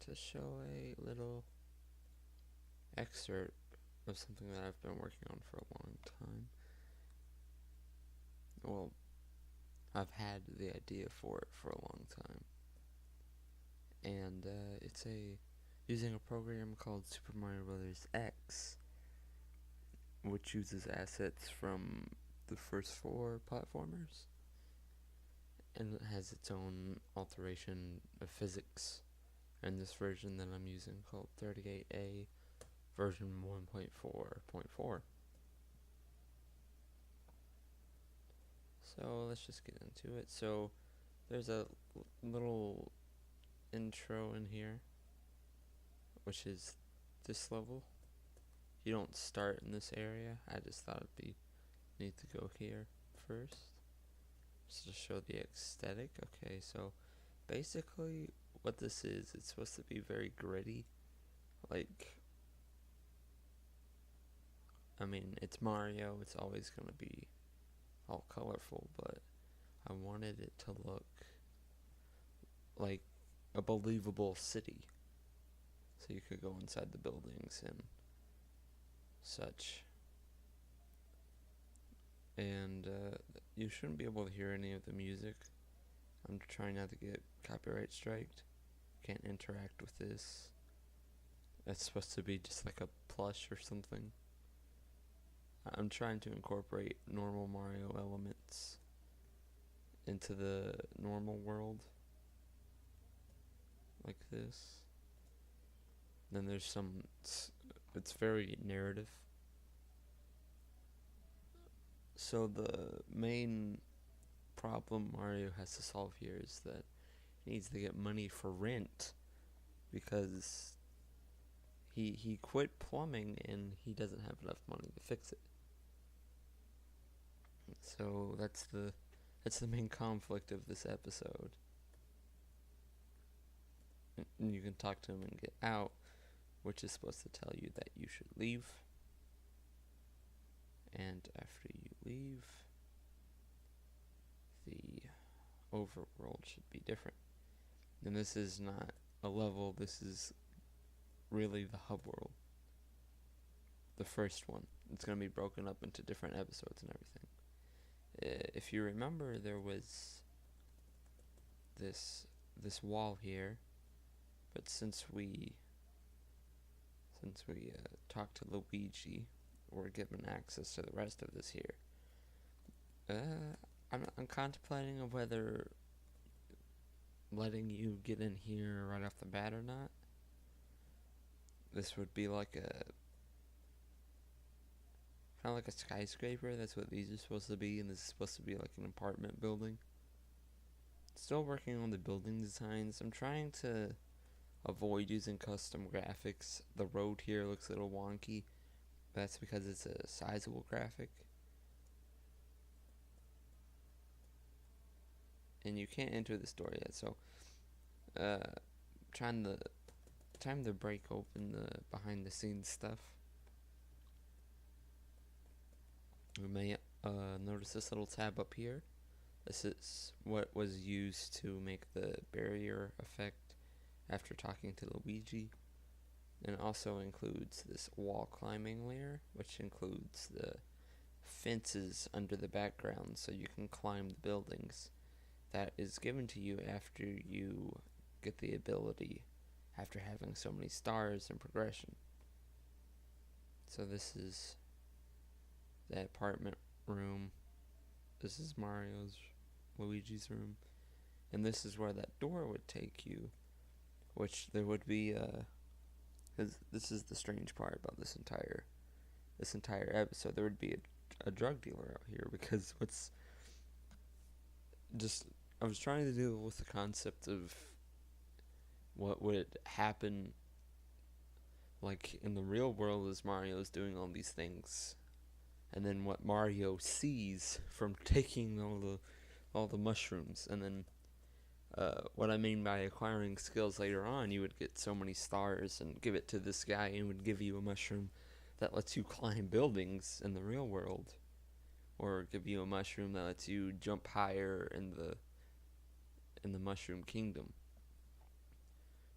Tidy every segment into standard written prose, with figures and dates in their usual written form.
to show a little excerpt of something that I've been working on for a long time. Well, I've had the idea for it for a long time. And it's using a program called Super Mario Bros. X, which uses assets from the first 4 platformers, and it has its own alteration of physics. And this version that I'm using, called 38A version 1.4.4. So let's just get into it. So there's a little intro in here, which is this level. You don't start in this area. I just thought it'd be neat to go here first, just to show the aesthetic. Okay, so basically what this is, it's supposed to be very gritty. Like, I mean, it's Mario, it's always gonna be all colorful, but I wanted it to look like a believable city, so you could go inside the buildings and such. And you shouldn't be able to hear any of the music. I'm trying not to get copyright striked. Can't interact with this. That's supposed to be just like a plush or something. I'm trying to incorporate normal Mario elements into the normal world, like this. Then there's some, it's very narrative. So the main problem Mario has to solve here is that he needs to get money for rent, because he quit plumbing and he doesn't have enough money to fix it. So that's the main conflict of this episode. And you can talk to him and get out, which is supposed to tell you that you should leave. And after you leave, the overworld should be different. And this is not a level, this is really the hub world. The first one. It's going to be broken up into different episodes and everything. If you remember, there was this wall here, but since we talked to Luigi, we're given access to the rest of this here. I'm contemplating of whether letting you get in here right off the bat or not. This would be like kind of like a skyscraper. That's what these are supposed to be, and this is supposed to be like an apartment building. Still working on the building designs. I'm trying to avoid using custom graphics. The road here looks a little wonky. That's because it's a sizable graphic. And you can't enter this door yet, so time to break open the behind the scenes stuff. We may notice this little tab up here. This is what was used to make the barrier effect after talking to Luigi. And it also includes this wall climbing layer, which includes the fences under the background so you can climb the buildings. That is given to you after you get the ability, after having so many stars and progression. So this is the apartment room. This is Luigi's room. And this is where that door would take you, which there would be because this is the strange part about this entire episode. There would be a drug dealer out here, because I was trying to deal with the concept of what would happen, like in the real world, as Mario is doing all these things, and then what Mario sees from taking all the mushrooms, and then what I mean by acquiring skills later on. You would get so many stars and give it to this guy, and would give you a mushroom that lets you climb buildings in the real world, or give you a mushroom that lets you jump higher in the mushroom kingdom.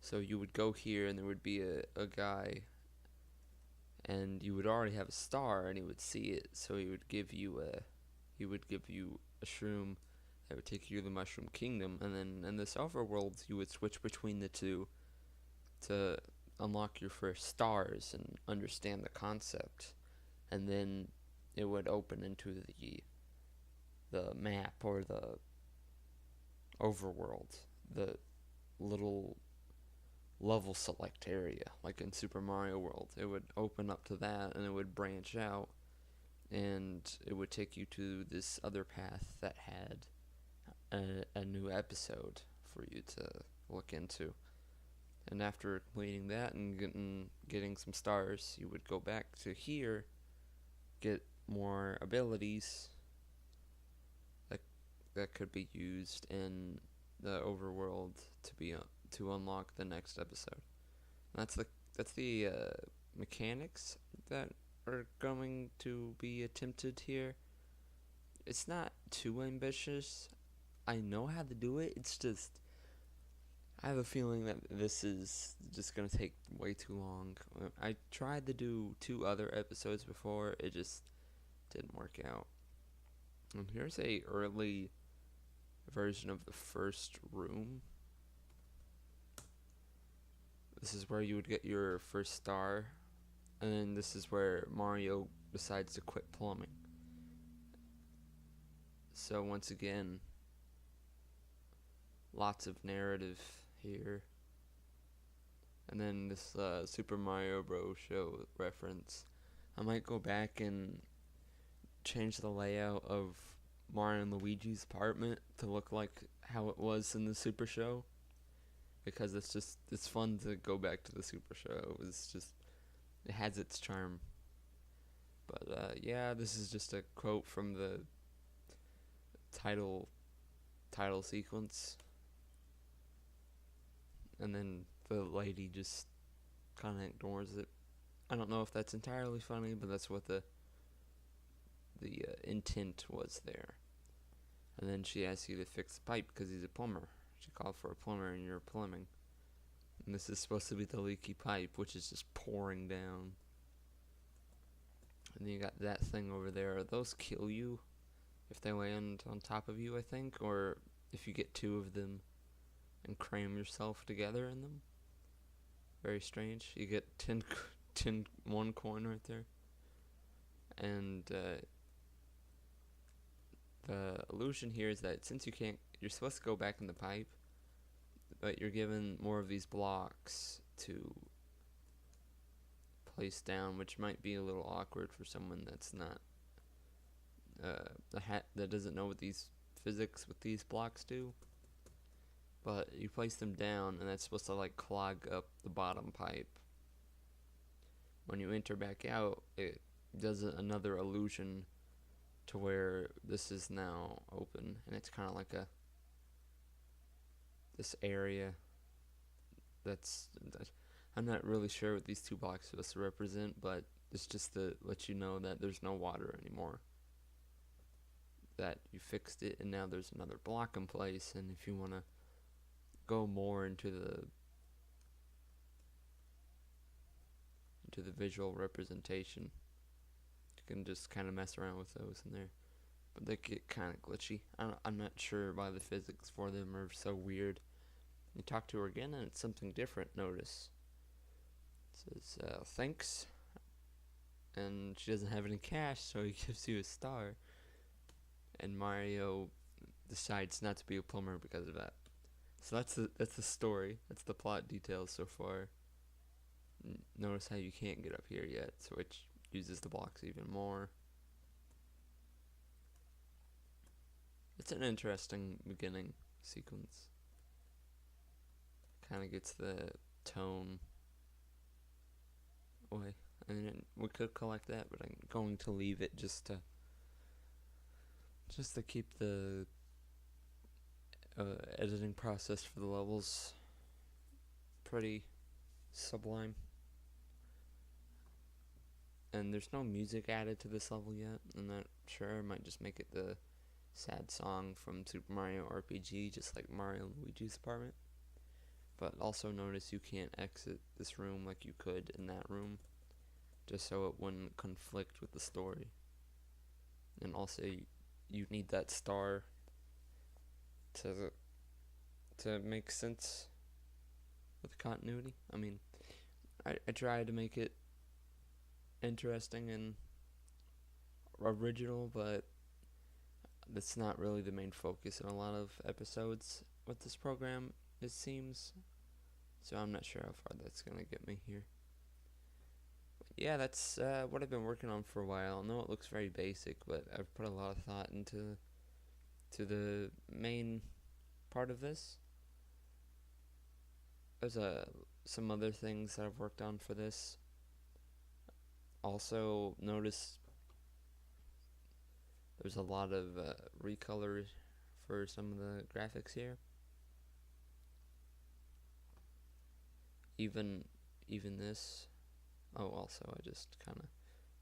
So you would go here, and there would be a guy, and you would already have a star, and he would see it. So he would give you a shroom that would take you to the Mushroom Kingdom, and then in this overworld, you would switch between the two to unlock your first stars and understand the concept, and then it would open into the map or the overworld, the little level select area, like in Super Mario World. It would open up to that, and it would branch out, and it would take you to this other path that had a new episode for you to look into. And after completing that and getting some stars, you would go back to here, get more abilities that that could be used in the overworld to unlock the next episode. And that's the mechanics that are going to be attempted here. It's not too ambitious. I know how to do it. It's just I have a feeling that this is just going to take way too long. I tried to do 2 other episodes before. It just didn't work out. And here's a early version of the first room. This is where you would get your first star. And then this is where Mario decides to quit plumbing. So once again, lots of narrative here. And then this Super Mario Bros. Show reference. I might go back and change the layout of Mario and Luigi's apartment to look like how it was in the Super Show, because it's fun to go back to the Super Show. It has its charm. But yeah, this is just a quote from the title sequence, and then the lady just kind of ignores it. I don't know if that's entirely funny, but that's what the intent was there. And then she asks you to fix the pipe because he's a plumber. She called for a plumber, and you're plumbing. And this is supposed to be the leaky pipe, which is just pouring down. And then you got that thing over there. Those kill you if they land on top of you, I think, or if you get 2 of them and cram yourself together in them. Very strange. You get 1 coin right there. And the illusion here is that since you're supposed to go back in the pipe, but you're given more of these blocks to place down, which might be a little awkward for someone that's not that doesn't know what these physics with these blocks do. But you place them down, and that's supposed to like clog up the bottom pipe. When you enter back out, it does another illusion to where this is now open, and it's kind of like this area that I'm not really sure what these 2 blocks are supposed to represent, but it's just to let you know that there's no water anymore, that you fixed it, and now there's another block in place. And if you want to go more into the visual representation, you can just kind of mess around with those in there, but they get kind of glitchy. I'm not sure why the physics for them are so weird. You talk to her again, and it's something different. Notice it says thanks, and she doesn't have any cash, so he gives you a star. And Mario decides not to be a plumber because of that. So that's the story. That's the plot details so far. Notice how you can't get up here yet, so it uses the blocks even more. It's an interesting beginning sequence. Kind of gets the tone. Wait, and we could collect that, but I'm going to leave it just to keep the editing process for the levels pretty sublime. And there's no music added to this level yet. I'm not sure. I might just make it the sad song from Super Mario RPG, just like Mario and Luigi's apartment. But also notice you can't exit this room like you could in that room, just so it wouldn't conflict with the story. And also, you need that star to make sense with continuity. I mean, I tried to make it interesting and original, but that's not really the main focus in a lot of episodes with this program, it seems. So I'm not sure how far that's gonna get me here. But yeah, that's what I've been working on for a while. I know it looks very basic, but I've put a lot of thought into the main part of this. There's some other things that I've worked on for this. Also, notice there's a lot of recolor for some of the graphics here. Even this. Oh, also I just kind of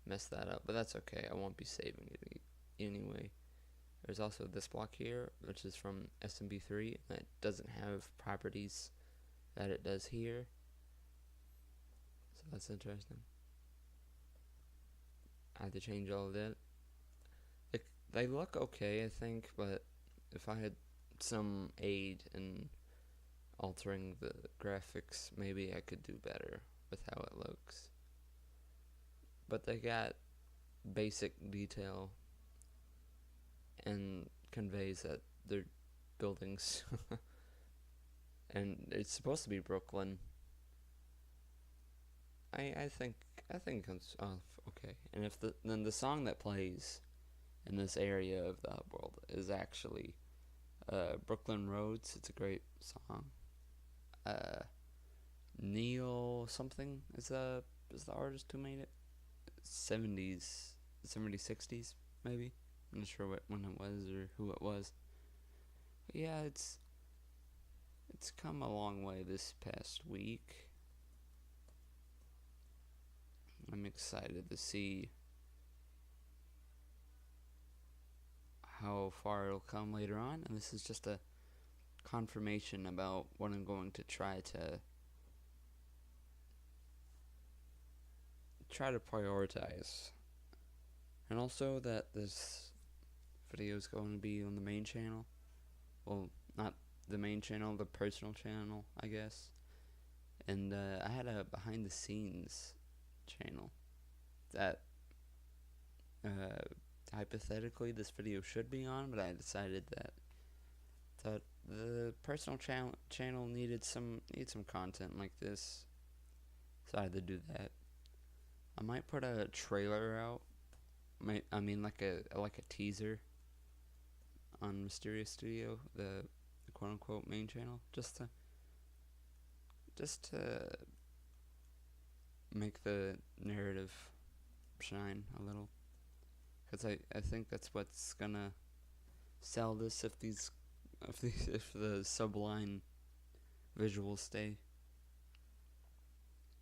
messed that up, but that's okay. I won't be saving it anyway. There's also this block here, which is from SMB3, that doesn't have properties that it does here. So that's interesting. I had to change all of that. They look okay, I think, but if I had some aid in altering the graphics, maybe I could do better with how it looks. But they got basic detail and conveys that they're buildings. And it's supposed to be Brooklyn. I think it's okay. And if then the song that plays in this area of the hub world is actually Brooklyn Roads. It's a great song. Neil something is the artist who made it. 70s, 60s maybe. I'm not sure when it was or who it was. But yeah, it's come a long way this past week. I'm excited to see how far it'll come later on, and this is just a confirmation about what I'm going to try to prioritize. And also that this video is going to be on the main channel. Well, not the main channel, the personal channel, I guess. And I had a behind the scenes channel that hypothetically this video should be on, but I decided that the personal channel needed some content like this, so I had to do that. I might put a trailer out. I mean like a teaser on Mysterious Studio, the quote unquote main channel, just to make the narrative shine a little, because I think that's what's gonna sell this if the subline visuals stay.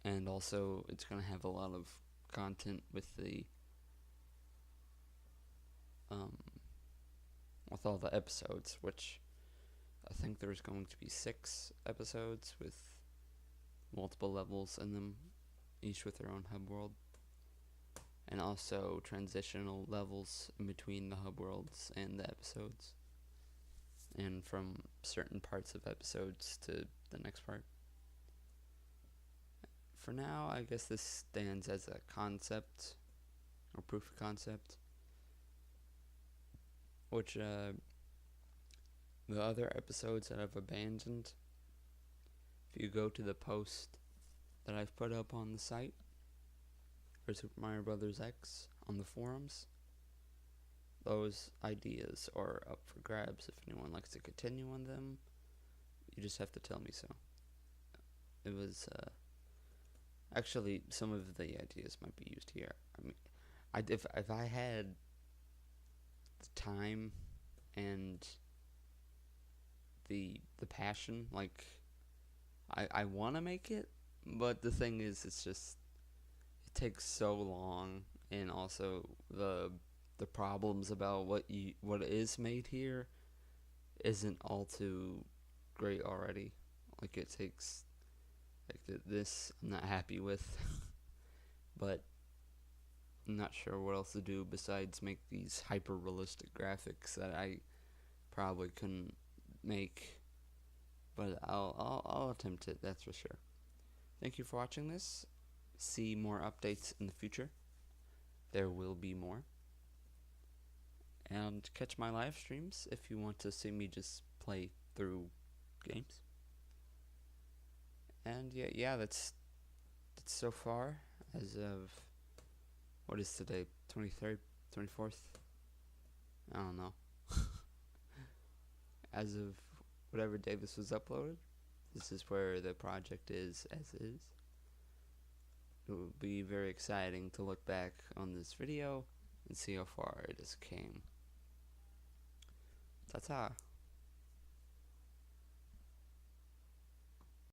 And also it's gonna have a lot of content with the with all the episodes, which I think there's going to be 6 episodes with multiple levels in them, each with their own hub world, and also transitional levels in between the hub worlds and the episodes, and from certain parts of episodes to the next part. For now, I guess this stands as a concept, or proof of concept, which the other episodes that I've abandoned, if you go to the post that I've put up on the site for Super Mario Bros. X on the forums, those ideas are up for grabs. If anyone likes to continue on them, you just have to tell me so. It was actually, some of the ideas might be used here. I mean, if I had the time and the passion, like I want to make it, but the thing is, it's just it takes so long, and also the problems about what is made here isn't all too great already. Like it takes this I'm not happy with, but I'm not sure what else to do besides make these hyper realistic graphics that I probably couldn't make, but I'll attempt it, that's for sure. Thank you for watching this. See more updates in the future. There will be more. And catch my live streams if you want to see me just play through games. And yeah, that's so far as of, what is today, 23rd, 24th? I don't know. As of whatever day this was uploaded, this is where the project is as is. It will be very exciting to look back on this video and see how far it has came. Ta-ta.